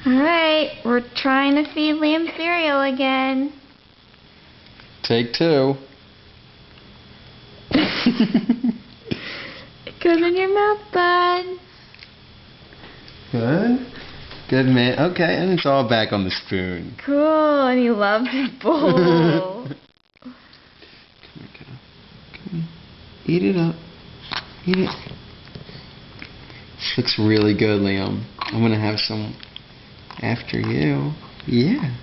Alright, we're trying to feed Liam cereal again. Take two. It goes in your mouth, bud. Good. Good, man. Okay, and it's all back on the spoon. Cool, and he loves his bowl. Come here, kiddo. Come here. Eat it up. Eat it. This looks really good, Liam. I'm going to have some after you. Yeah.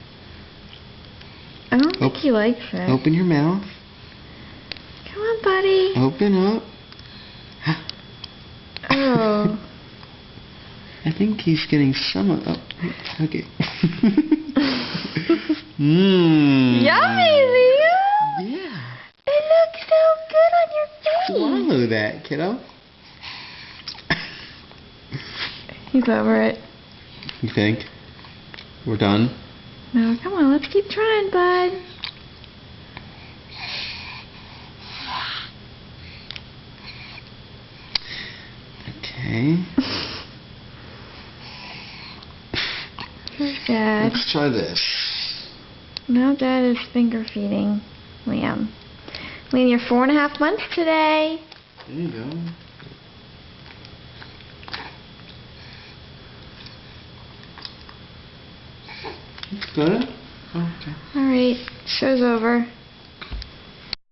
I don't think he likes it. Open your mouth. Come on, buddy. Open up. Oh. I think he's getting some of... Oh, okay. Yummy, Liam. Yeah. It looks so good on your face. Swallow that, kiddo. He's over it. You think? We're done? No, come on, let's keep trying, bud. Okay. Here's Dad. Let's try this. Now Dad is finger feeding Liam. Liam, you're 4.5 months today. There you go. Good? Okay. Alright, show's over.